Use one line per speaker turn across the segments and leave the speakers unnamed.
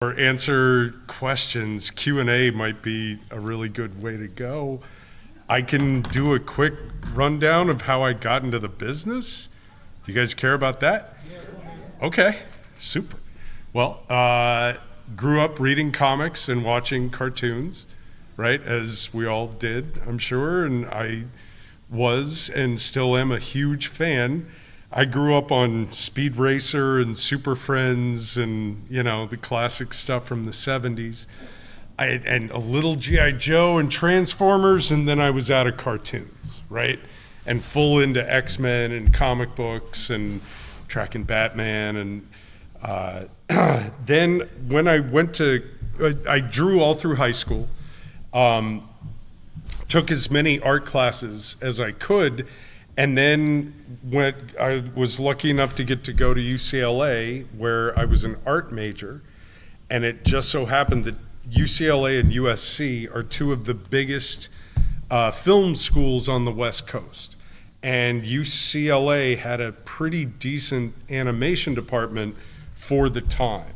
or answer questions. Q&A might be a really good way to go. I can do a quick rundown of how I got into the business. Do you guys care about that? Okay, super. Well, grew up reading comics and watching cartoons, right, as we all did, I'm sure, and I was and still am a huge fan. I grew up on Speed Racer and Super Friends and, you know, the classic stuff from the 70s. And a little G.I. Joe and Transformers, and then I was out of cartoons, right? And full into X-Men and comic books and tracking Batman. And then when I I drew all through high school, took as many art classes as I could, and then I was lucky enough to get to go to UCLA, where I was an art major, and it just so happened that UCLA and USC are two of the biggest film schools on the West Coast. And UCLA had a pretty decent animation department for the time,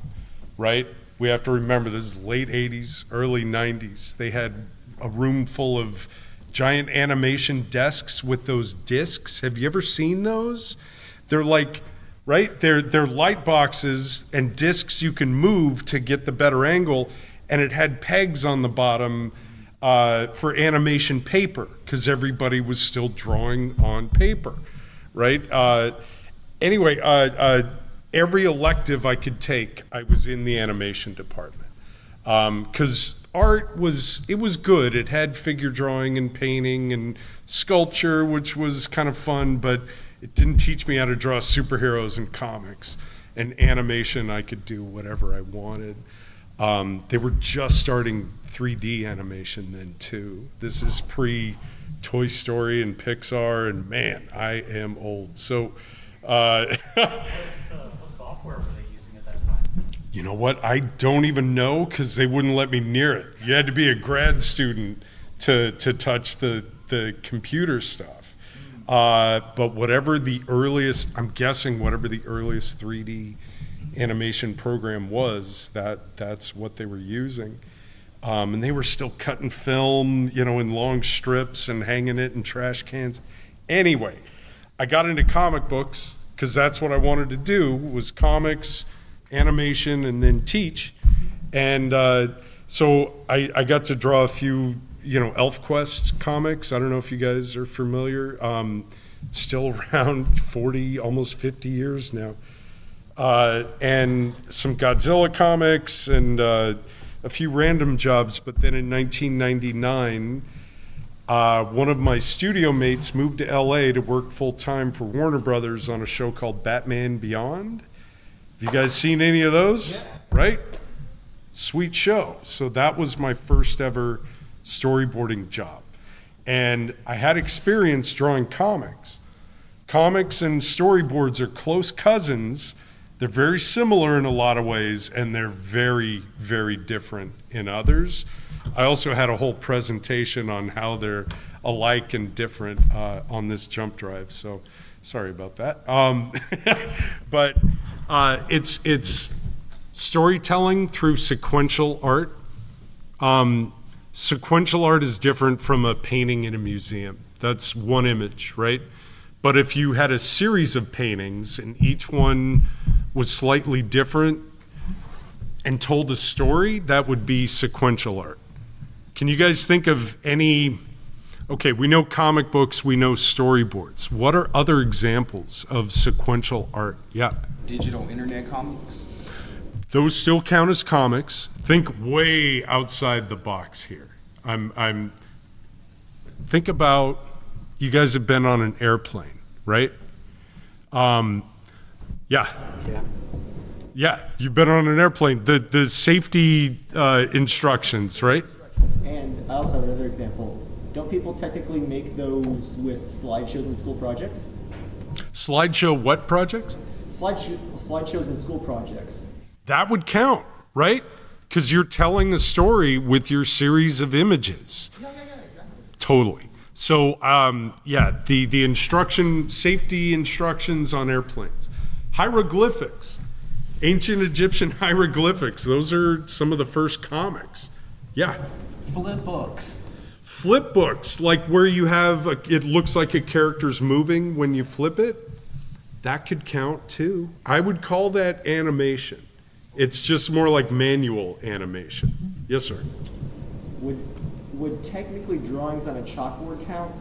right? We have to remember this is late 80s, early 90s. They had a room full of giant animation desks with those discs. Have you ever seen those? They're like, right? They're light boxes and discs you can move to get the better angle, and it had pegs on the bottom for animation paper, because everybody was still drawing on paper, right? Anyway, every elective I could take, I was in the animation department. Because art was good. It had figure drawing and painting and sculpture, which was kind of fun, but it didn't teach me how to draw superheroes and comics. And animation, I could do whatever I wanted. They were just starting 3D animation then too. This is pre-Toy Story and Pixar, and man, I am old. So,
what software were they using at that time?
You know what? I don't even know, because they wouldn't let me near it. You had to be a grad student to touch the computer stuff. But whatever the earliest, I'm guessing whatever the earliest 3D animation program was, that's what they were using. And they were still cutting film, you know, in long strips and hanging it in trash cans. Anyway, I got into comic books because that's what I wanted to do, was comics, animation, and then teach. And so I got to draw a few, you know, ElfQuest comics. I don't know if you guys are familiar. Still around 40, almost 50 years now. And some Godzilla comics and a few random jobs. But then in 1999, one of my studio mates moved to LA to work full-time for Warner Brothers on a show called Batman Beyond. Have you guys seen any of those? Yeah. Right? Sweet show. So that was my first ever storyboarding job. And I had experience drawing comics. Comics and storyboards are close cousins. They're very similar in a lot of ways, and they're very, very different in others. I also had a whole presentation on how they're alike and different on this jump drive, so sorry about that. But it's storytelling through sequential art. Sequential art is different from a painting in a museum. That's one image, right? But if you had a series of paintings and each one was slightly different and told a story, that would be sequential art. Can you guys think of any, okay, we know comic books, we know storyboards. What are other examples of sequential art? Yeah.
Digital internet comics.
Those still count as comics. Think way outside the box here. Think about, you guys have been on an airplane, right? Yeah. Yeah, you've been on an airplane. The safety instructions, right?
And I also have another example. Don't people technically make those with slideshows in school projects?
Slideshow what projects?
Slideshows in school projects.
That would count, right? Because you're telling a story with your series of images.
Yeah, exactly.
Totally. So, yeah, the safety instructions on airplanes. Hieroglyphics. Ancient Egyptian hieroglyphics. Those are some of the first comics. Yeah.
Flip books.
Flip books, like where you have, it looks like a character's moving when you flip it. That could count too. I would call that animation. It's just more like manual animation. Yes, sir.
Would technically drawings on a chalkboard count?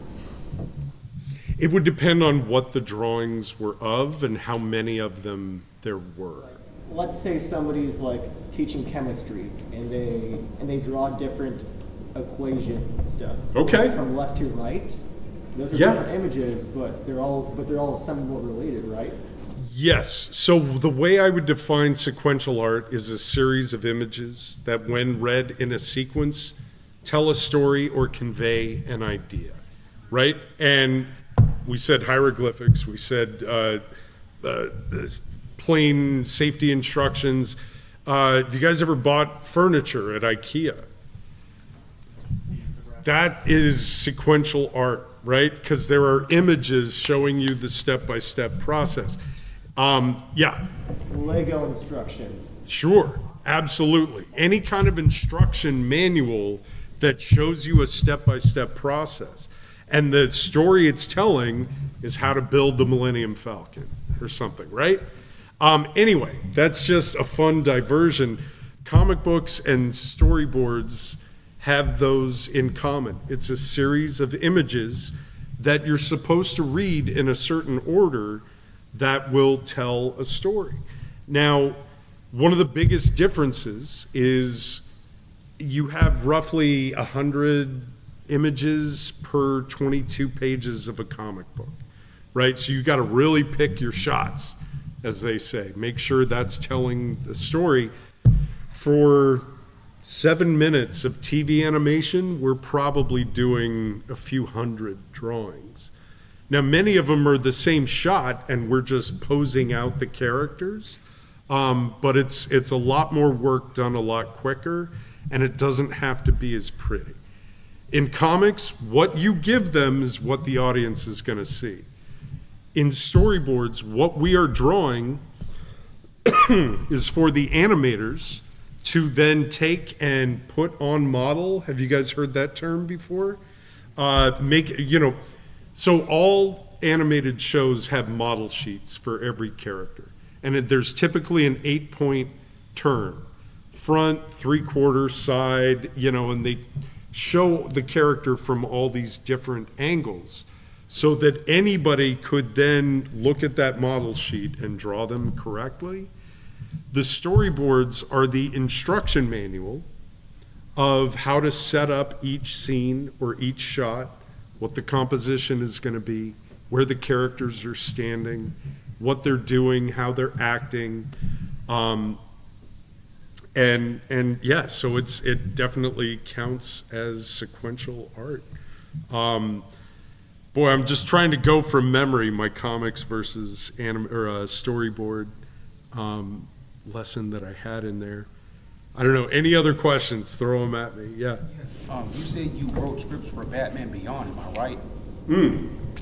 It would depend on what the drawings were of and how many of them there were.
Let's say somebody's like teaching chemistry and they draw different equations and stuff.
Okay.
From left to right. Those are
Yeah.
different images, but they're all somewhat related, right?
Yes. So the way I would define sequential art is a series of images that, when read in a sequence, tell a story or convey an idea, right? And we said hieroglyphics. We said plain safety instructions. Have you guys ever bought furniture at IKEA? That is sequential art, right? Because there are images showing you the step-by-step process. Yeah.
Lego instructions.
Sure, absolutely. Any kind of instruction manual that shows you a step-by-step process. And the story it's telling is how to build the Millennium Falcon or something, right? Anyway, that's just a fun diversion. Comic books and storyboards have those in common. It's a series of images that you're supposed to read in a certain order that will tell a story. Now, one of the biggest differences is you have roughly 100 images per 22 pages of a comic book, right? So you got to really pick your shots, as they say. Make sure that's telling the story. For 7 minutes of TV animation, we're probably doing a few hundred drawings. Now, many of them are the same shot, and we're just posing out the characters, but it's a lot more work done a lot quicker, and it doesn't have to be as pretty. In comics, what you give them is what the audience is going to see. In storyboards, what we are drawing is for the animators to then take and put on model. Have you guys heard that term before? So all animated shows have model sheets for every character. And there's typically an 8-point turn. Front, 3/4, side, and they show the character from all these different angles so that anybody could then look at that model sheet and draw them correctly. The storyboards are the instruction manual of how to set up each scene or each shot, what the composition is going to be, where the characters are standing, what they're doing, how they're acting. So it definitely counts as sequential art. Boy, I'm just trying to go from memory my comics versus storyboard lesson that I had in there. I don't know. Any other questions? Throw them at me. Yeah.
Yes. You said you wrote scripts for Batman Beyond. Am I right?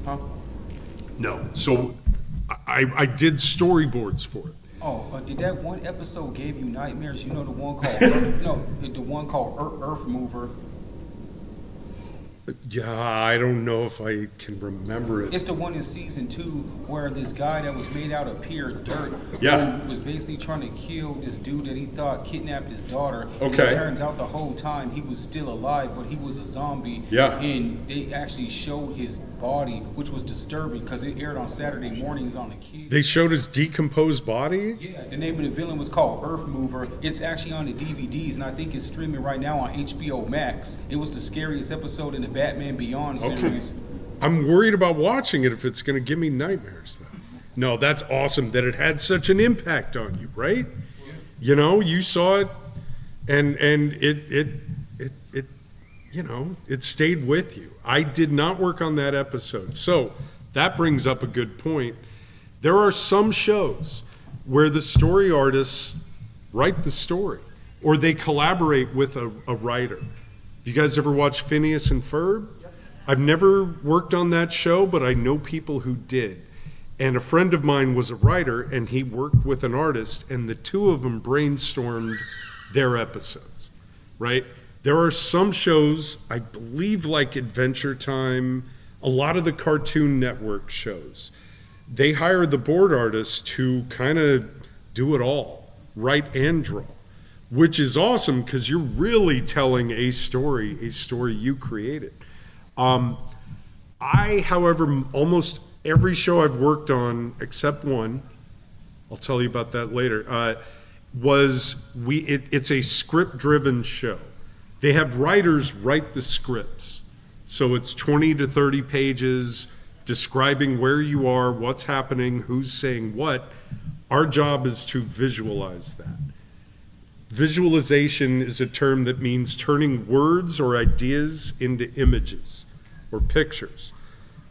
Huh?
No. So I did storyboards for it.
Oh, did that one episode give you nightmares? You know the one called the one called Earth Mover.
Yeah, I don't know if I can remember it.
It's the one in season 2 where this guy that was made out of pure dirt was basically trying to kill this dude that he thought kidnapped his daughter.
Okay.
And it turns out the whole time he was still alive, but he was a zombie.
Yeah.
And they actually showed his body, which was disturbing because it aired on Saturday mornings on the kids.
They showed his decomposed body?
Yeah, the name of the villain was called Earth Mover. It's actually on the DVDs, and I think it's streaming right now on HBO Max. It was the scariest episode in the Batman Beyond series.
I'm worried about watching it if it's going to give me nightmares, though. No, that's awesome that it had such an impact on you, right? Yeah. You saw it, and it stayed with you. I did not work on that episode. So that brings up a good point. There are some shows where the story artists write the story, or they collaborate with a writer. You guys ever watch Phineas and Ferb? Yep. I've never worked on that show, but I know people who did. And a friend of mine was a writer, and he worked with an artist, and the two of them brainstormed their episodes, right? There are some shows, I believe like Adventure Time, a lot of the Cartoon Network shows, they hire the board artists to kind of do it all, write and draw, which is awesome because you're really telling a story you created. However, almost every show I've worked on, except one, I'll tell you about that later, it's a script-driven show. They have writers write the scripts. So it's 20 to 30 pages describing where you are, what's happening, who's saying what. Our job is to visualize that. Visualization is a term that means turning words or ideas into images or pictures.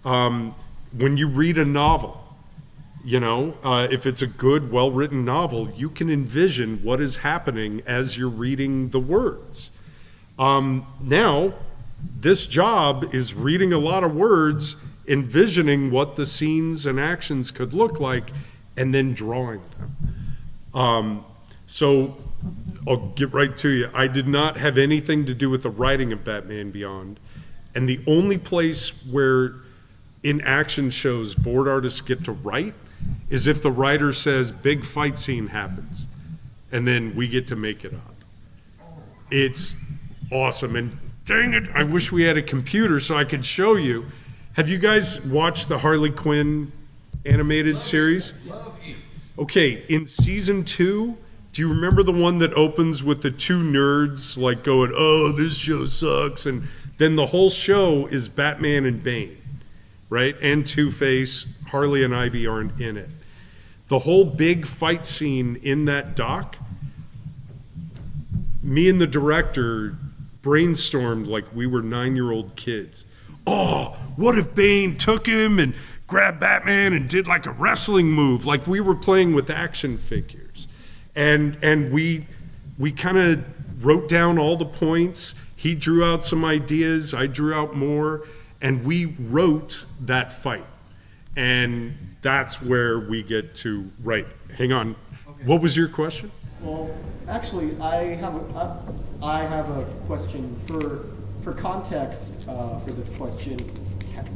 When you read a novel, if it's a good, well-written novel, you can envision what is happening as you're reading the words. Now, this job is reading a lot of words, envisioning what the scenes and actions could look like, and then drawing them. So I'll get right to you. I did not have anything to do with the writing of Batman Beyond. And the only place where in action shows board artists get to write is if the writer says big fight scene happens, and then we get to make it up. It's awesome, and dang it, I wish we had a computer so I could show you. Have you guys watched the Harley Quinn animated series? Okay, in season 2, do you remember the one that opens with the two nerds like going, oh, this show sucks, and then the whole show is Batman and Bane, right? And Two-Face. Harley and Ivy aren't in it. The whole big fight scene in that doc, me and the director brainstormed like we were 9-year-old kids. Oh, what if Bane took him and grabbed Batman and did like a wrestling move, like we were playing with action figures. And we kind of wrote down all the points. He drew out some ideas, I drew out more, and we wrote that fight. And that's where we get to write. Hang on. Okay. What was your question?
Well, actually, I have a question for context for this question.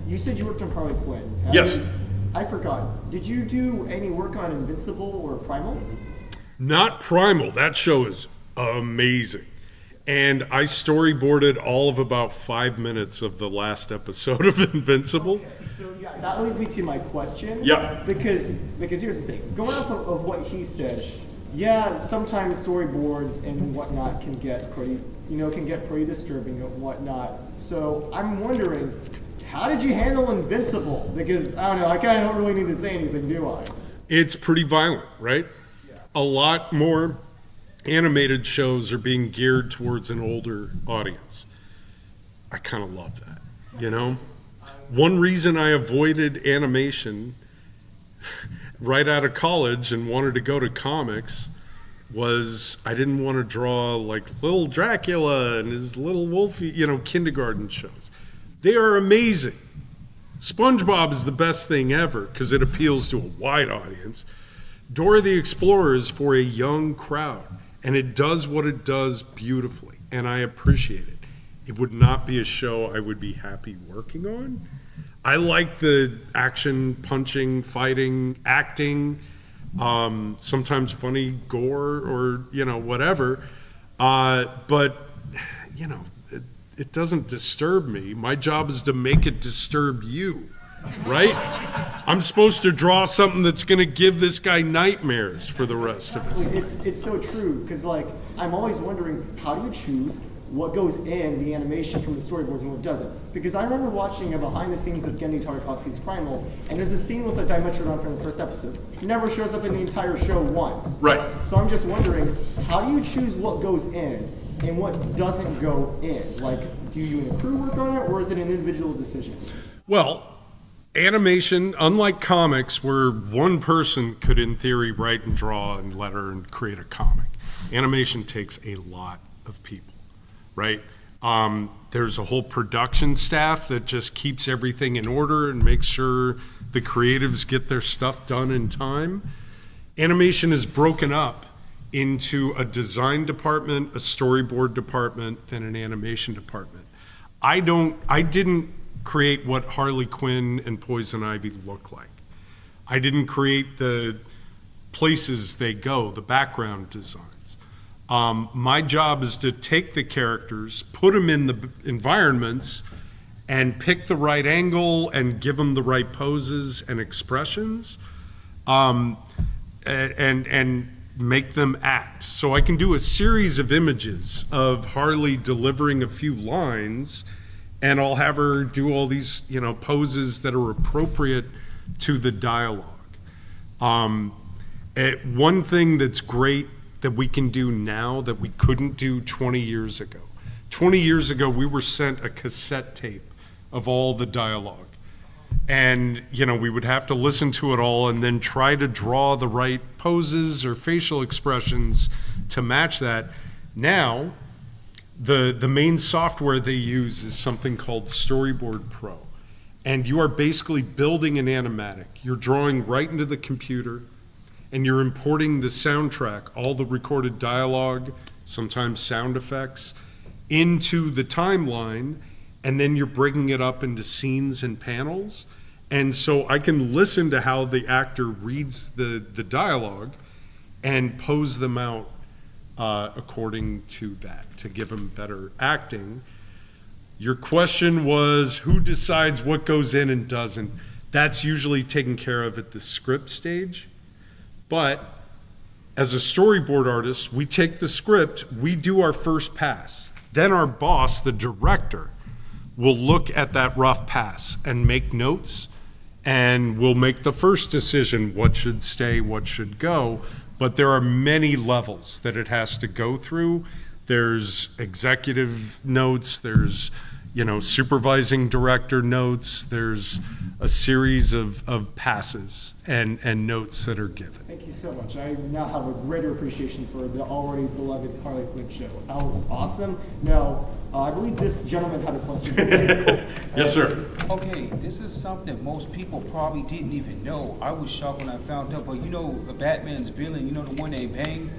You said you worked on Harley Quinn.
Yes.
I forgot. Did you do any work on Invincible or Primal?
Not Primal. That show is amazing. And I storyboarded all of about 5 minutes of the last episode of Invincible.
Okay, so yeah, that leads me to my question.
Yeah.
Because here's the thing. Going off of what he said, yeah, sometimes storyboards and whatnot can get pretty disturbing and whatnot. So I'm wondering, how did you handle Invincible? Because I don't know, I kind of don't really need to say anything, do I?
It's pretty violent, right? Yeah. A lot more animated shows are being geared towards an older audience. I kind of love that, One reason I avoided animation right out of college and wanted to go to comics was I didn't want to draw like little Dracula and his little Wolfie, kindergarten shows. They are amazing. SpongeBob is the best thing ever because it appeals to a wide audience. Dora the Explorer is for a young crowd. And it does what it does beautifully, and I appreciate it. It would not be a show I would be happy working on. I like the action, punching, fighting, acting, sometimes funny gore or, whatever. But, it doesn't disturb me. My job is to make it disturb you, right? I'm supposed to draw something that's going to give this guy nightmares for the rest of his life. It's
so true, because I'm always wondering, how do you choose what goes in the animation from the storyboards and what doesn't? Because I remember watching a behind the scenes of Genndy Tartakovsky's Primal, and there's a scene with a Dimetrodon from the first episode. He never shows up in the entire show once.
Right.
So I'm just wondering, how do you choose what goes in and what doesn't go in? Like, do you and a crew work on it, or is it an individual decision?
Well, animation, unlike comics, where one person could, in theory, write and draw and letter and create a comic, animation takes a lot of people, right? There's a whole production staff that just keeps everything in order and makes sure the creatives get their stuff done in time. Animation is broken up into a design department, a storyboard department, and an animation department. I didn't create what Harley Quinn and Poison Ivy look like. I didn't create the places they go, the background designs. My job is to take the characters, put them in the environments, and pick the right angle and give them the right poses and expressions, and make them act. So I can do a series of images of Harley delivering a few lines, and I'll have her do all these, you know, poses that are appropriate to the dialogue. One thing that's great that we can do now that we couldn't do 20 years ago. 20 years ago, we were sent a cassette tape of all the dialogue. And, you know, we would have to listen to it all and then try to draw the right poses or facial expressions to match that. Now, the main software they use is something called Storyboard Pro. And you are basically building an animatic. You're drawing right into the computer, and you're importing the soundtrack, all the recorded dialogue, sometimes sound effects, into the timeline, and then you're bringing it up into scenes and panels. And so I can listen to how the actor reads the dialogue and pose them out according to that to give them better acting. Your question was, who decides what goes in and doesn't? That's usually taken care of at the script stage. But as a storyboard artist, we take the script, we do our first pass. Then our boss, the director, will look at that rough pass and make notes, and we'll make the first decision, what should stay, what should go. But there are many levels that it has to go through. There's executive notes, there's, you know, supervising director notes, there's a series of passes and notes that are given.
Thank you so much. I now have a greater appreciation for the already beloved Harley Quinn show. That was awesome. Now, I believe this gentleman had a question.
Yes, sir.
Okay, this is something most people probably didn't even know. I was shocked when I found out, but you know Batman's villain, you know the one named Bane?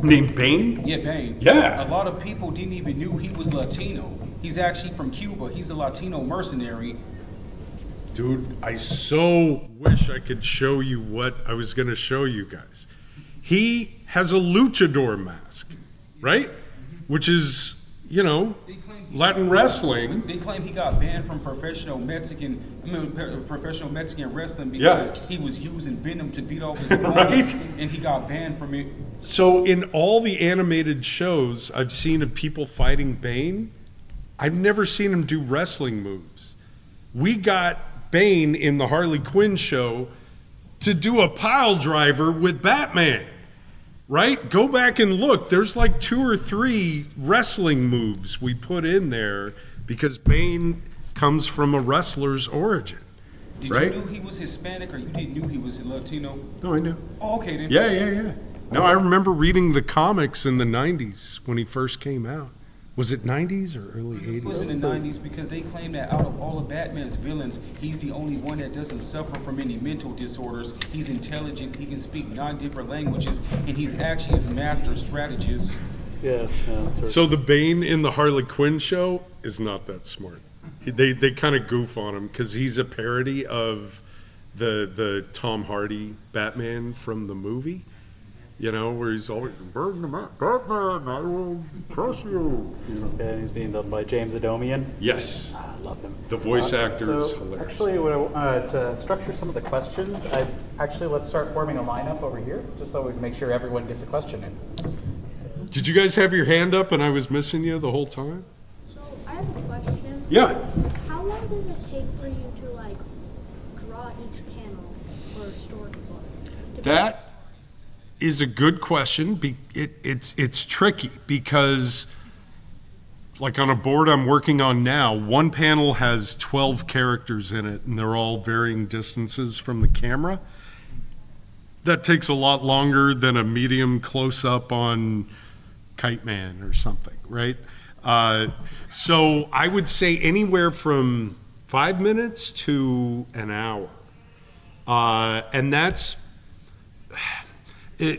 Named Bane?
Yeah, Bane.
Yeah.
A lot of people didn't even knew he was Latino. He's actually from Cuba. He's a Latino mercenary.
Dude, I so wish I could show you what I was going to show you guys. He has a luchador mask, right? Which is, you know, Latin wrestling.
They claim he got banned from professional Mexican wrestling because he was using venom to beat off his opponents,
right?
And he got banned from it.
So in all the animated shows I've seen of people fighting Bane, I've never seen him do wrestling moves. We got Bane in the Harley Quinn show to do a pile driver with Batman, right? Go back and look. There's like 2 or 3 wrestling moves we put in there because Bane comes from a wrestler's origin.
Did
right?
you know he was Hispanic, or you didn't know he was Latino?
No, I knew.
Oh, okay then.
Yeah. No, I remember reading the comics in the 90s when he first came out. Was it 90s or early 80s?
It was in the 90s because they claim that out of all of Batman's villains, he's the only one that doesn't suffer from any mental disorders. He's intelligent, he can speak 9 different languages, and he's actually his master strategist.
Yeah.
So the Bane in the Harley Quinn show is not that smart. They kind of goof on him because he's a parody of the Tom Hardy Batman from the movie. You know, where he's always, Batman, I will crush you.
Okay, and he's being done by James Adomian.
Yes.
I love him.
The voice actor is
so
hilarious.
Actually, to structure some of the questions, let's start forming a lineup over here, just so we can make sure everyone gets a question in.
Did you guys have your hand up and I was missing you the whole time?
So I have a question.
Yeah.
How long does it take for you to like draw each panel or storyboard?
That is a good question. It's tricky because, like on a board I'm working on now, one panel has 12 characters in it and they're all varying distances from the camera. That takes a lot longer than a medium close-up on Kite Man or something, right? So I would say anywhere from 5 minutes to an hour. And that's,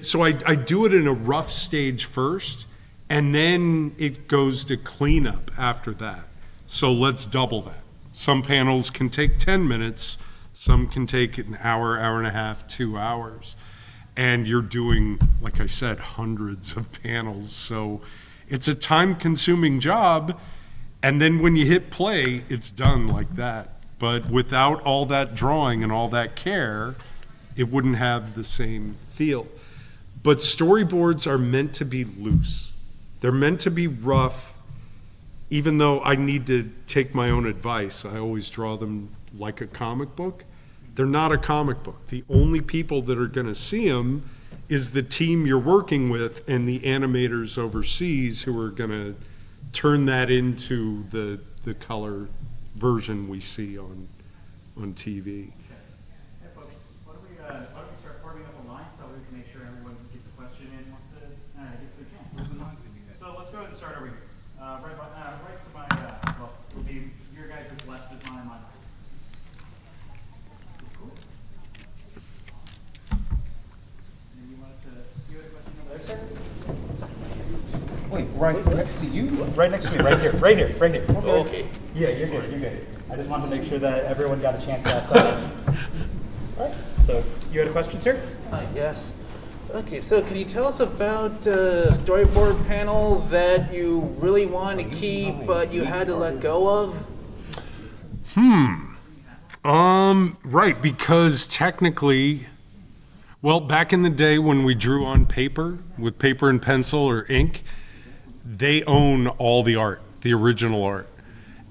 so I do it in a rough stage first, and then it goes to cleanup after that. So let's double that. Some panels can take 10 minutes, some can take an hour, hour and a half, 2 hours. And you're doing, like I said, hundreds of panels. So it's a time-consuming job, and then when you hit play, it's done like that. But without all that drawing and all that care, it wouldn't have the same feel. But storyboards are meant to be loose. They're meant to be rough, even though I need to take my own advice. I always draw them like a comic book. They're not a comic book. The only people that are going to see them is the team you're working with and the animators overseas who are going to turn that into the color version we see on TV.
Hey folks, why don't we start forming up a line so we can make sure everyone gets a question in once it gets their chance. So let's go ahead and start over here. Right to my, well, it'll be your guys' left is mine, mine. Cool. And you had a question over there, sir?
Wait, right next to you?
Right next to me, right here, right here, right here.
Okay.
Yeah, you're good, you're good. I just wanted to make sure that everyone got a chance to ask questions. All right, so you had a question, sir?
Yes. Okay, so can you tell us about a storyboard panel that you really wanted to keep, but you had to let go of?
Right, because technically, well, back in the day when we drew on paper, with paper and pencil or ink, they own all the art, the original art.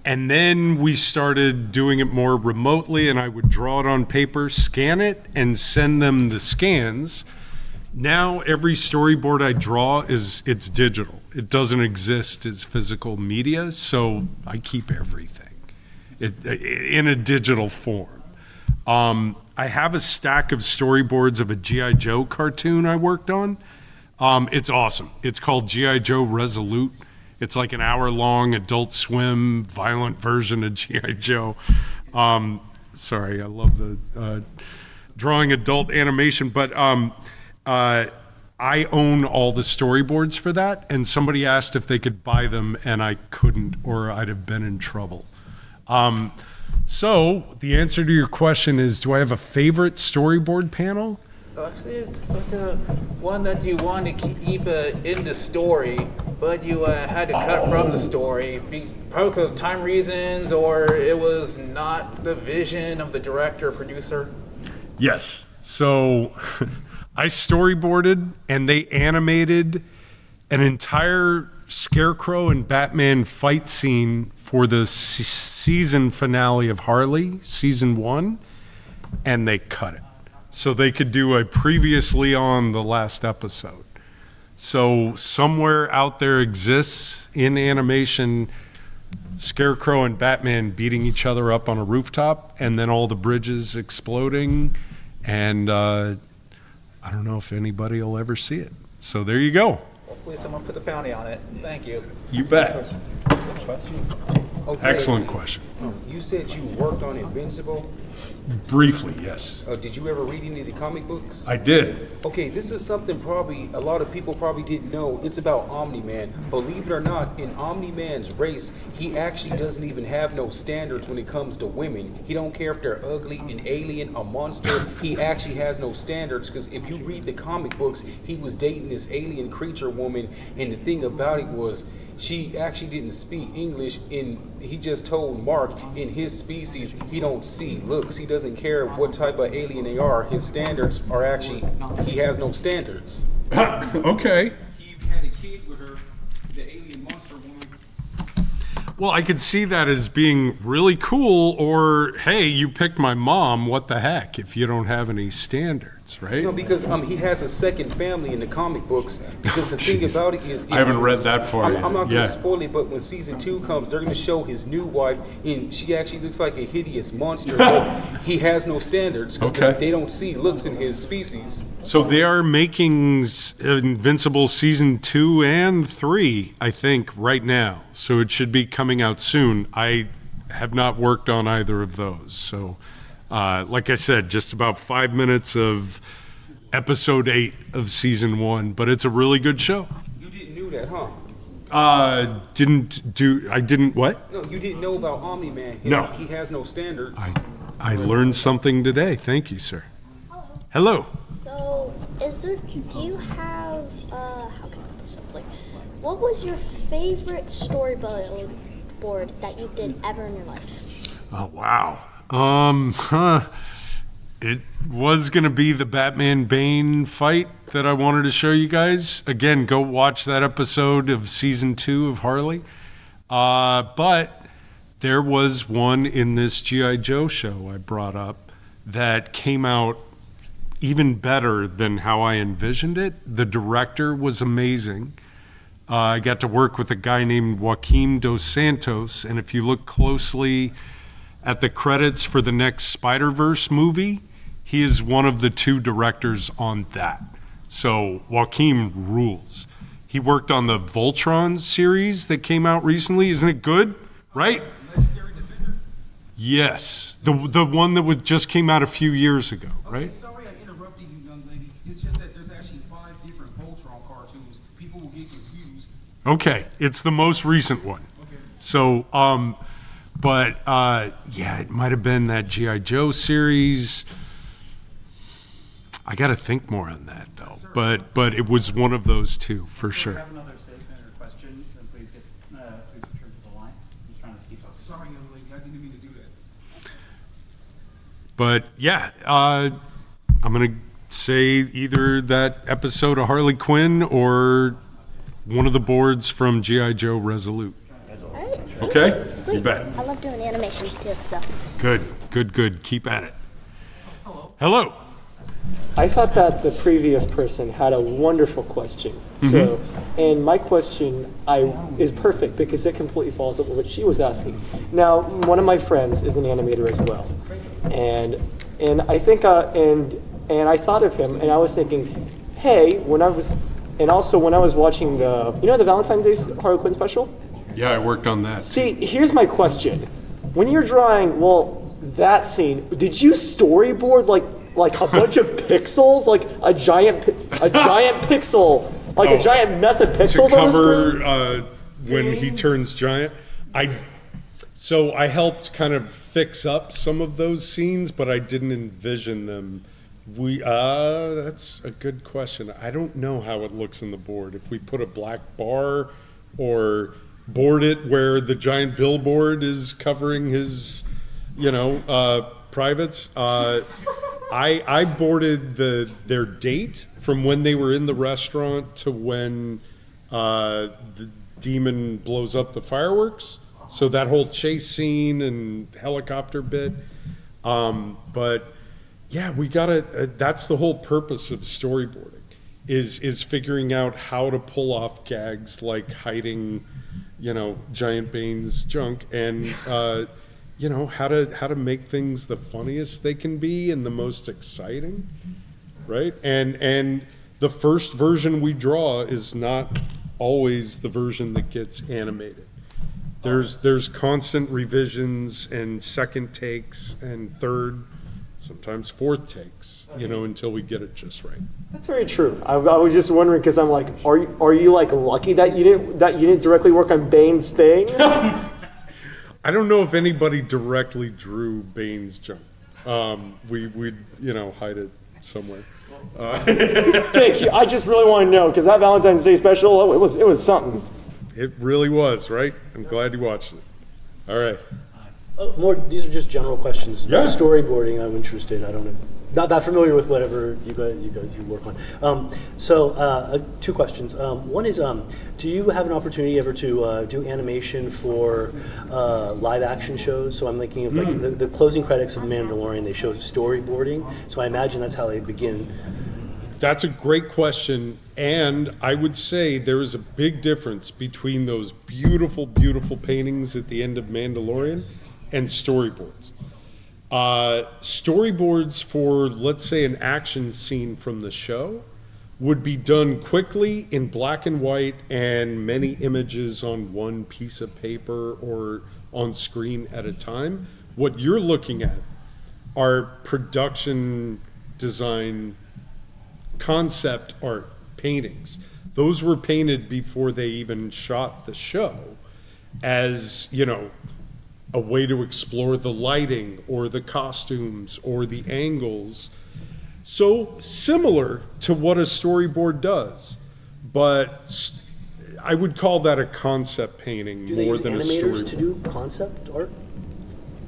And then we started doing it more remotely, and I would draw it on paper, scan it, and send them the scans. Now every storyboard I draw it's digital. It doesn't exist as physical media, so I keep everything in a digital form. I have a stack of storyboards of a G.I. Joe cartoon I worked on. It's awesome. It's called G.I. Joe Resolute. It's like an hour-long Adult Swim violent version of G.I. Joe. Sorry, I love the drawing adult animation, but I own all the storyboards for that, and somebody asked if they could buy them, and I couldn't, or I'd have been in trouble. So the answer to your question is, do I have a favorite storyboard panel?
Actually, it's like one that you want to keep in the story, but you had to cut from the story, probably because of time reasons, or it was not the vision of the director or producer.
Yes. So I storyboarded and they animated an entire Scarecrow and Batman fight scene for the season finale of Harley, season 1, and they cut it. So they could do a previously on the last episode. So somewhere out there exists in animation Scarecrow and Batman beating each other up on a rooftop, and then all the bridges exploding, and I don't know if anybody will ever see it. So there you go.
Hopefully someone put the bounty on it. Thank you.
You bet.
Okay.
Excellent question.
You said you worked on Invincible.
Briefly, yes.
Did you ever read any of the comic books?
I did.
Okay, this is something probably a lot of people probably didn't know. It's about Omni-Man. Believe it or not, in Omni-Man's race, he actually doesn't even have no standards when it comes to women. He don't care if they're ugly, an alien, a monster. He actually has no standards, because if you read the comic books, he was dating this alien creature woman, and the thing about it was, she actually didn't speak English, and he just told Mark in his species he don't see looks. He doesn't care what type of alien they are. His standards are actually, he has no standards.
Okay.
He had a kid with her, the alien monster woman.
Well, I could see that as being really cool, or, hey, you picked my mom, what the heck, if you don't have any standards, right?
No, because he has a second family in the comic books. Because the thing about it is,
I haven't read that for you.
I'm not going to spoil it, but when season 2 comes, they're going to show his new wife, and she actually looks like a hideous monster. But he has no standards because they don't see looks in his species.
So they are making Invincible season 2 and 3, I think, right now. So it should be coming out soon. I have not worked on either of those. So, like I said, just about 5 minutes of episode 8 of season 1, but it's a really good show.
You didn't know that, huh?
I didn't what?
No, you didn't know about Omni-Man.
No.
He has no standards.
I learned something today. Thank you, sir. Hello.
So, do you have, how can I put this simply? What was your favorite storyboard that you did ever in your life?
Oh, wow. It was going to be the Batman-Bane fight that I wanted to show you guys. Again, go watch that episode of season 2 of Harley. But there was one in this G.I. Joe show I brought up that came out even better than how I envisioned it. The director was amazing. I got to work with a guy named Joaquim Dos Santos, and if you look closely at the credits for the next Spider-Verse movie, he is one of the 2 directors on that. So Joaquim rules. He worked on the Voltron series that came out recently. Isn't it good? Right?
Legendary Defender?
Yes. The one that just came out a few years ago,
Okay,
right?
sorry I interrupted you, young lady. It's just that there's actually 5 different Voltron cartoons. People will get confused.
Okay. It's the most recent one.
Okay.
So, yeah, it might have been that G.I. Joe series. I got to think more on that, though. But it was one of those 2, for
If you
sure.
have another statement or question, then please return to the line. I'm just trying to keep us.
Sorry, young lady. I didn't mean to do that.
But, yeah, I'm going to say either that episode of Harley Quinn or one of the boards from G.I. Joe Resolute.
Alright.
Okay?
Sweet.
You bet.
I love doing animations too, so.
Good. Keep at it. Hello.
I thought that the previous person had a wonderful question. So, and my question is perfect because it completely follows up with what she was asking. Now, one of my friends is an animator as well, and I think and I thought of him, and I was thinking, hey, when I was watching the Valentine's Day Harley Quinn special.
Yeah, I worked on that.
See, here's my question: when you're drawing, that scene, did you storyboard like a bunch of pixels, like a giant pixel, like a giant mess of pixels
to
on the screen?
cover when he turns giant. So I helped kind of fix up some of those scenes, but I didn't envision them. That's a good question. I don't know how it looks in the board. If we put a black bar or board it where the giant billboard is covering his, privates. I boarded their date from when they were in the restaurant to when the demon blows up the fireworks. So that whole chase scene and helicopter bit. But yeah, we gotta. That's the whole purpose of storyboarding, is figuring out how to pull off gags like hiding, Giant Bane's junk and. How to make things the funniest they can be and the most exciting, right? And the first version we draw is not always the version that gets animated. There's constant revisions and second takes and third, sometimes fourth takes, until we get it just right.
That's very true. I was just wondering because I'm like, are you like lucky that you didn't directly work on Bane's thing?
I don't know if anybody directly drew Bane's junk. We'd hide it somewhere.
Thank you. I just really want to know because that Valentine's Day special, it was something.
It really was, right? I'm glad you watched it. All right.
These are just general questions.
Yeah.
Storyboarding, I'm interested. I don't know. Not familiar with whatever you work on. So 2 questions. One is, do you have an opportunity ever to do animation for live action shows? So I'm thinking of like the closing credits of Mandalorian. They show storyboarding. So I imagine that's how they begin.
That's a great question, and I would say there is a big difference between those beautiful, beautiful paintings at the end of Mandalorian and storyboards. Storyboards for, let's say, an action scene from the show would be done quickly in black and white and many images on one piece of paper or on screen at a time. What you're looking at are production design concept art paintings. Those were painted before they even shot the show as, you know, a way to explore the lighting or the costumes or the angles. So similar to what a storyboard does, but I would call that a concept painting
Do they
more
use
than a
animators
storyboard.
to do concept art?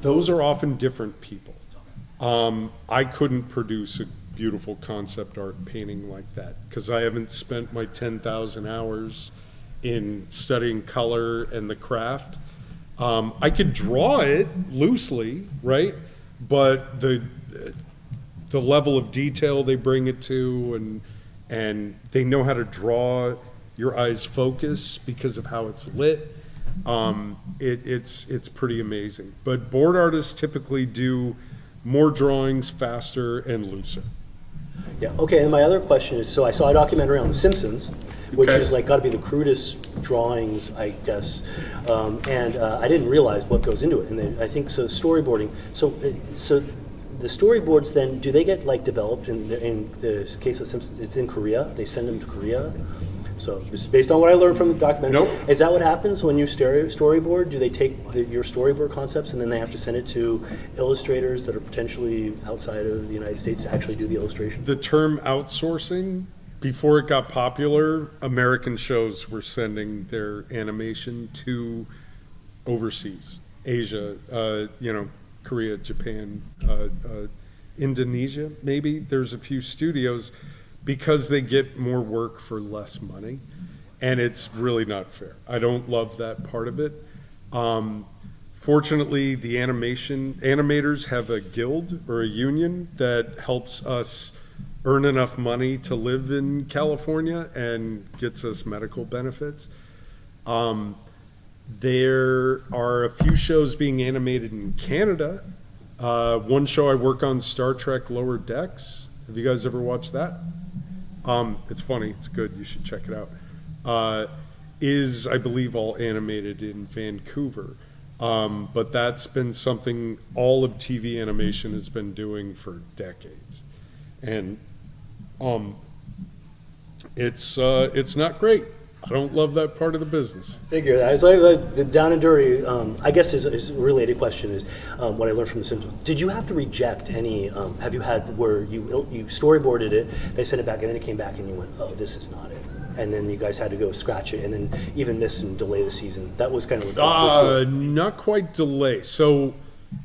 Those are often different people. I couldn't produce a beautiful concept art painting like that because I haven't spent my 10,000 hours in studying color and the craft. I could draw it loosely, right? But the level of detail they bring it to, and they know how to draw your eyes focus because of how it's lit. It's pretty amazing. But board artists typically do more drawings faster and looser.
Yeah, okay, and my other question is, so I saw a documentary on The Simpsons, which
Okay.
is like gotta be the crudest drawings, I guess, and I didn't realize what goes into it, and then I think, so storyboarding, so the storyboards then, do they get like developed in the case of Simpsons, it's in Korea, they send them to Korea? So this is based on what I learned from the documentary.
Nope.
Is that what happens when you storyboard? Do they take your storyboard concepts and then they have to send it to illustrators that are potentially outside of the United States to actually do the illustration?
The term outsourcing, before it got popular, American shows were sending their animation to overseas, Asia, Korea, Japan, Indonesia, maybe. There's a few studios because they get more work for less money, and it's really not fair. I don't love that part of it. Fortunately, the animators have a guild or a union that helps us earn enough money to live in California and gets us medical benefits. There are a few shows being animated in Canada. One show I work on, Star Trek Lower Decks. Have you guys ever watched that? It's funny, it's good, you should check it out. Is, I believe, all animated in Vancouver. But that's been something all of TV animation has been doing for decades. And it's not great. I don't love that part of the business.
Figure that. It's like the down and dirty, I guess is a related question is what I learned from The Simpsons. Did you have to reject any, have you had where you storyboarded it, they sent it back, and then it came back and you went, oh, this is not it. And then you guys had to go scratch it and then even miss and delay the season. That was kind of
not quite delay. So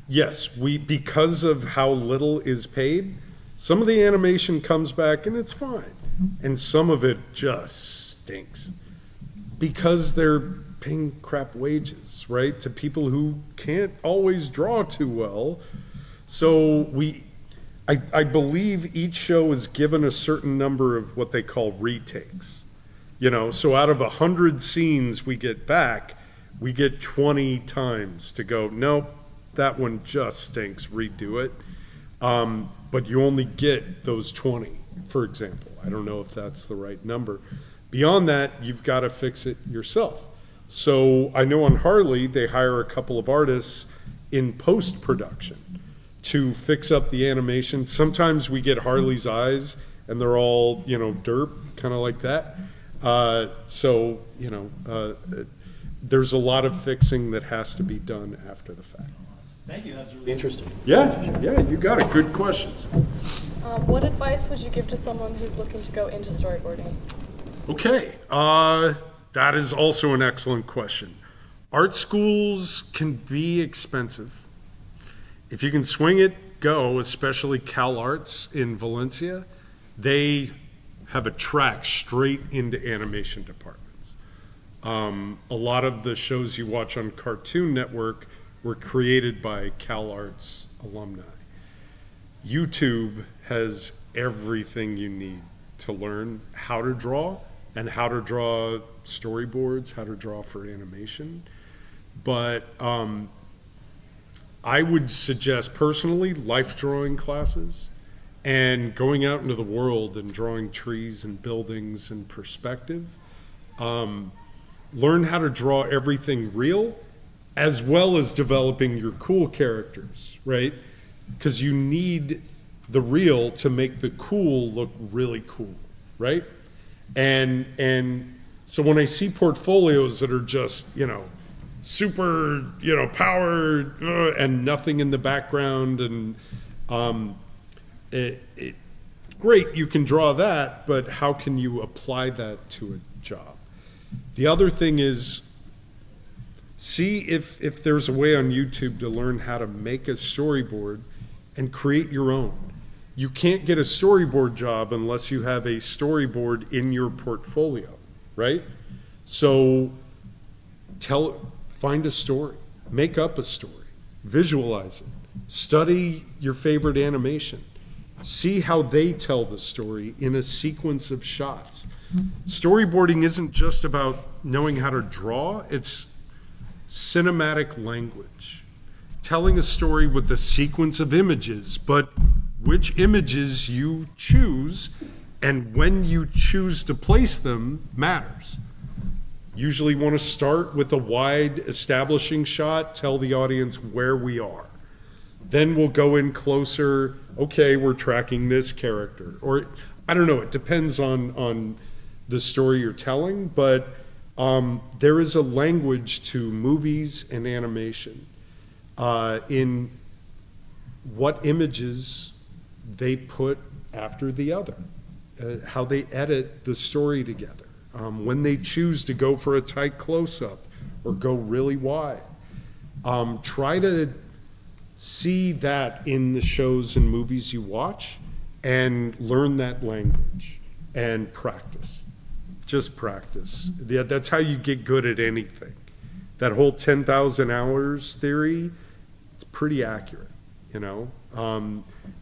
yes, because of how little is paid, some of the animation comes back and it's fine. And some of it just stinks. Because they're paying crap wages, right, to people who can't always draw too well. So I believe each show is given a certain number of what they call retakes. You know, so out of 100 scenes we get back, we get 20 times to go, nope, that one just stinks, redo it. But you only get those 20, for example. I don't know if that's the right number. Beyond that, you've got to fix it yourself. So I know on Harlay, they hire a couple of artists in post-production to fix up the animation. Sometimes we get Harley's eyes and they're all, derp, kind of like that. There's a lot of fixing that has to be done after the fact.
Thank you, that's really
interesting.
Yeah, you got it. Good questions.
What advice would you give to someone who's looking to go into storyboarding?
Okay, that is also an excellent question. Art schools can be expensive. If you can swing it, go, especially Cal Arts in Valencia. They have a track straight into animation departments. A lot of the shows you watch on Cartoon Network were created by Cal Arts alumni. YouTube has everything you need to learn how to draw and how to draw storyboards, how to draw for animation. But I would suggest personally life drawing classes and going out into the world and drawing trees and buildings and perspective. Learn how to draw everything real as well as developing your cool characters, right? Because you need the real to make the cool look really cool, right? And so when I see portfolios that are just, super, power and nothing in the background, and great, you can draw that, but how can you apply that to a job? The other thing is, see if there's a way on YouTube to learn how to make a storyboard and create your own. You can't get a storyboard job unless you have a storyboard in your portfolio, right? So find a story, make up a story, visualize it, study your favorite animation, see how they tell the story in a sequence of shots. Storyboarding isn't just about knowing how to draw, it's cinematic language. Telling a story with a sequence of images, but which images you choose and when you choose to place them matters. Usually want to start with a wide establishing shot, tell the audience where we are. Then we'll go in closer, okay, we're tracking this character. Or, I don't know, it depends on the story you're telling, but there is a language to movies and animation in what images they put after the other, how they edit the story together, when they choose to go for a tight close-up or go really wide. Try to see that in the shows and movies you watch and learn that language and practice. Just practice. Yeah, that's how you get good at anything. That whole 10,000 hours theory, it's pretty accurate, You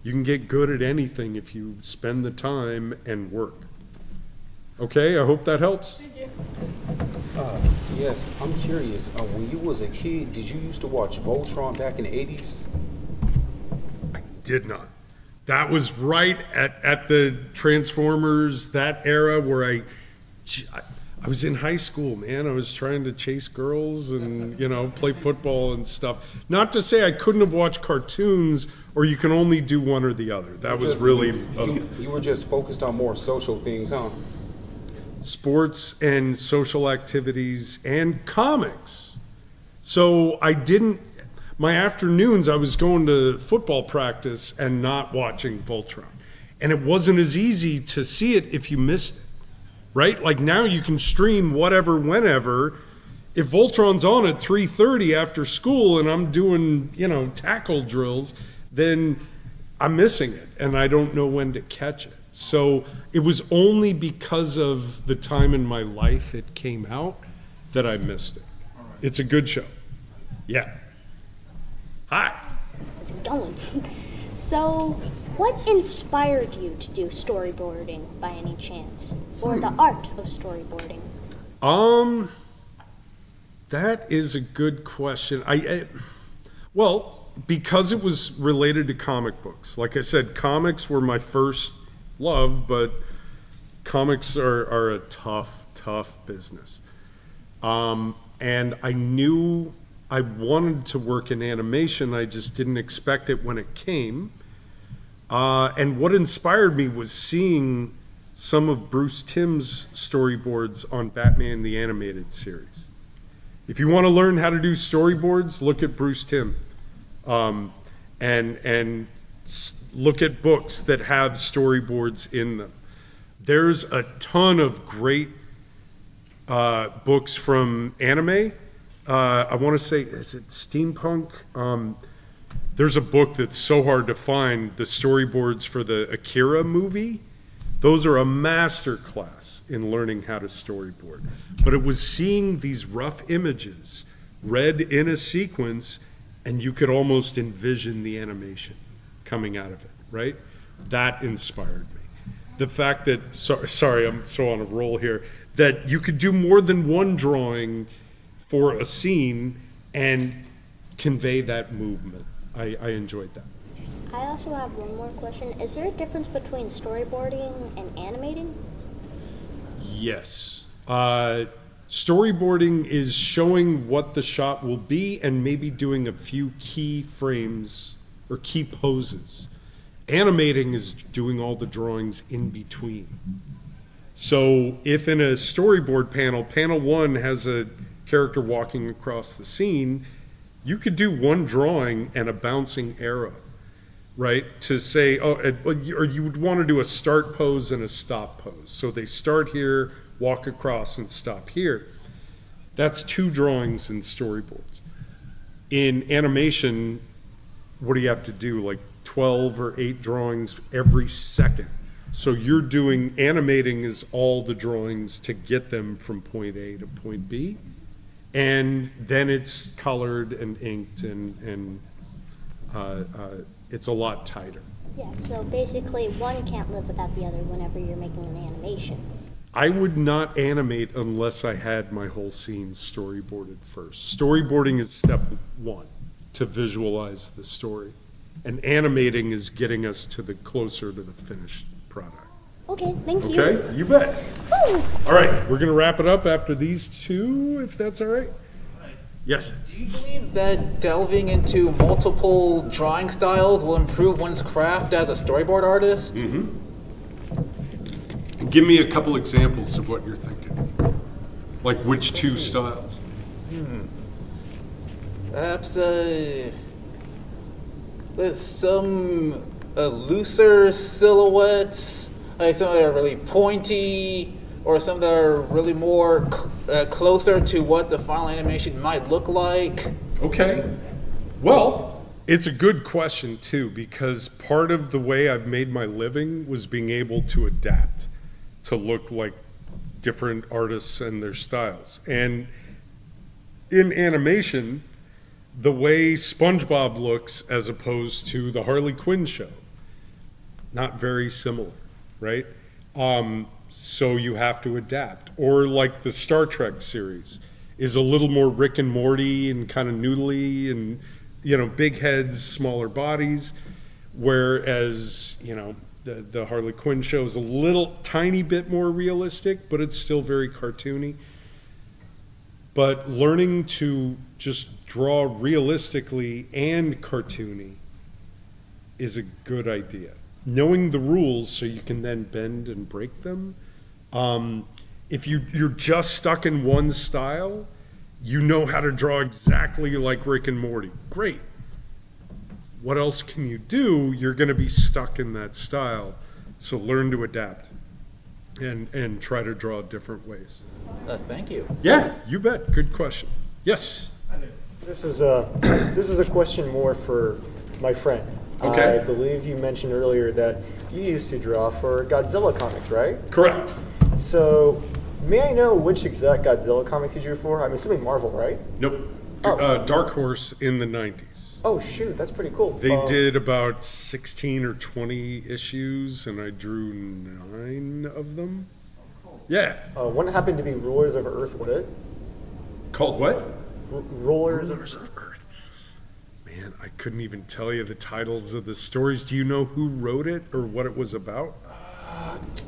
can get good at anything if you spend the time and work. Okay, I hope that helps.
Thank you.
Yes, I'm curious. When you was a kid, did you used to watch Voltron back in the 80s?
I did not. That was right at the Transformers, that era where I was in high school, man. I was trying to chase girls and, play football and stuff. Not to say I couldn't have watched cartoons or you can only do one or the other. That was really...
You were just focused on more social things, huh?
Sports and social activities and comics. So my afternoons, I was going to football practice and not watching Voltron. And it wasn't as easy to see it if you missed it. Right? Like now you can stream whatever, whenever. If Voltron's on at 3:30 after school and I'm doing, tackle drills, then I'm missing it and I don't know when to catch it. So it was only because of the time in my life it came out that I missed it. It's a good show. Yeah. Hi.
How's it going? So, what inspired you to do storyboarding by any chance? Or the art of storyboarding?
That is a good question. Well, because it was related to comic books. Like I said, comics were my first love, but comics are a tough business. And I knew I wanted to work in animation, I just didn't expect it when it came. And what inspired me was seeing some of Bruce Timm's storyboards on Batman the Animated Series. If you want to learn how to do storyboards, look at Bruce Timm. And look at books that have storyboards in them. There's a ton of great books from anime. I want to say, is it steampunk? There's a book that's so hard to find, the storyboards for the Akira movie. Those are a master class in learning how to storyboard. But it was seeing these rough images read in a sequence, and you could almost envision the animation coming out of it, right? That inspired me. The fact that, sorry, I'm so on a roll here, that you could do more than one drawing for a scene and convey that movement. I enjoyed that.
I also have one more question. Is there a difference between storyboarding and animating?
Yes. Storyboarding is showing what the shot will be and maybe doing a few key frames or key poses. Animating is doing all the drawings in between. So if in a storyboard panel, panel 1 has a character walking across the scene, you could do one drawing and a bouncing arrow, right? To say, oh, or you would want to do a start pose and a stop pose. So they start here, walk across, and stop here. That's 2 drawings in storyboards. In animation, what do you have to do? Like 12 or 8 drawings every second. So you're doing, animating is all the drawings to get them from point A to point B. And then it's colored and inked and it's a lot tighter.
Yeah, so basically one can't live without the other whenever you're making an animation.
I would not animate unless I had my whole scene storyboarded first. Storyboarding is step 1 to visualize the story. And animating is getting us to the closer to the finished product.
Okay, thank you.
Okay, you bet.
Woo!
All right, we're going to wrap it up after these 2, if that's all right. Yes.
Do you believe that delving into multiple drawing styles will improve one's craft as a storyboard artist?
Mm-hmm. Give me a couple examples of what you're thinking. Like which 2 styles?
Perhaps there's some looser silhouettes, like some that are really pointy, or some that are really more closer to what the final animation might look like.
Okay. Well, it's a good question too, because part of the way I've made my living was being able to adapt to look like different artists and their styles. And in animation, the way SpongeBob looks as opposed to the Harley Quinn show, not very similar, right? So you have to adapt. Or like the Star Trek series is a little more Rick and Morty and kind of noodly and, you know, big heads, smaller bodies, whereas, you know, the Harley Quinn show is a little tiny bit more realistic, but it's still very cartoony. But learning to just draw realistically and cartoony is a good idea. Knowing the rules so you can then bend and break them. If you're just stuck in one style, you know how to draw exactly like Rick and Morty. Great. What else can you do? You're going to be stuck in that style. So learn to adapt and try to draw different ways.
Thank you.
Yeah, you bet. Good question. Yes.
This is a question more for my friend.
Okay.
I believe you mentioned earlier that you used to draw for Godzilla comics, right?
Correct.
So, may I know which exact Godzilla comics you drew for? I'm assuming Marvel, right?
Nope.
Oh.
Dark Horse in the 90s.
Oh shoot, that's pretty cool.
They did about 16 or 20 issues, and I drew 9 of them. Yeah.
One happened to be Rulers of Earth, would it?
Called what?
Rulers of
Earth. Man, I couldn't even tell you the titles of the stories. Do you know who wrote it or what it was about?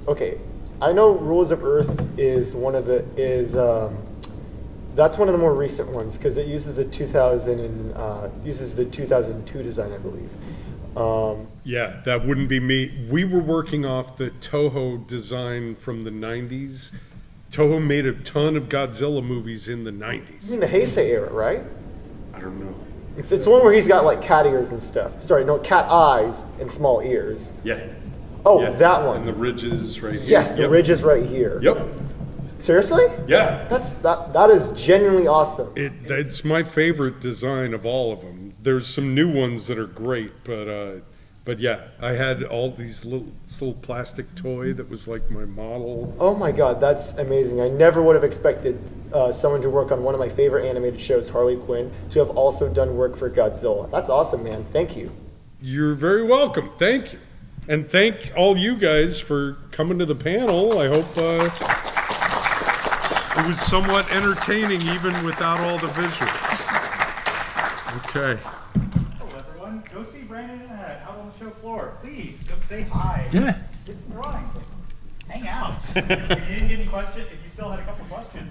Okay, I know Rulers of Earth is that's one of the more recent ones because it uses the 2002 design, I believe.
Yeah, that wouldn't be me. We were working off the Toho design from the 90s. Toho made a ton of Godzilla movies in the 90s.
You mean the Heisei era, right?
I don't know.
It's the one where he's got like cat ears and stuff. Sorry, no, cat eyes and small ears.
Yeah.
Oh,
Yeah.
that one.
And the ridges right here.
Yes, the
Yep.
ridges right here.
Yep.
Seriously?
Yeah.
That is genuinely awesome.
It's my favorite design of all of them. There's some new ones that are great, but yeah, I had all these little plastic toy that was like my model.
Oh my god, that's amazing. I never would have expected someone to work on one of my favorite animated shows, Harley Quinn, to have also done work for Godzilla. That's awesome, man. Thank you.
You're very welcome. Thank you. And thank all you guys for coming to the panel. I hope it was somewhat entertaining even without all the visuals. Okay.
Hello, everyone. Go see Brandon out on the show floor. Please, come say hi.
Yeah.
Get some drawings. Hang out. If you didn't get any questions, if you still had a couple questions,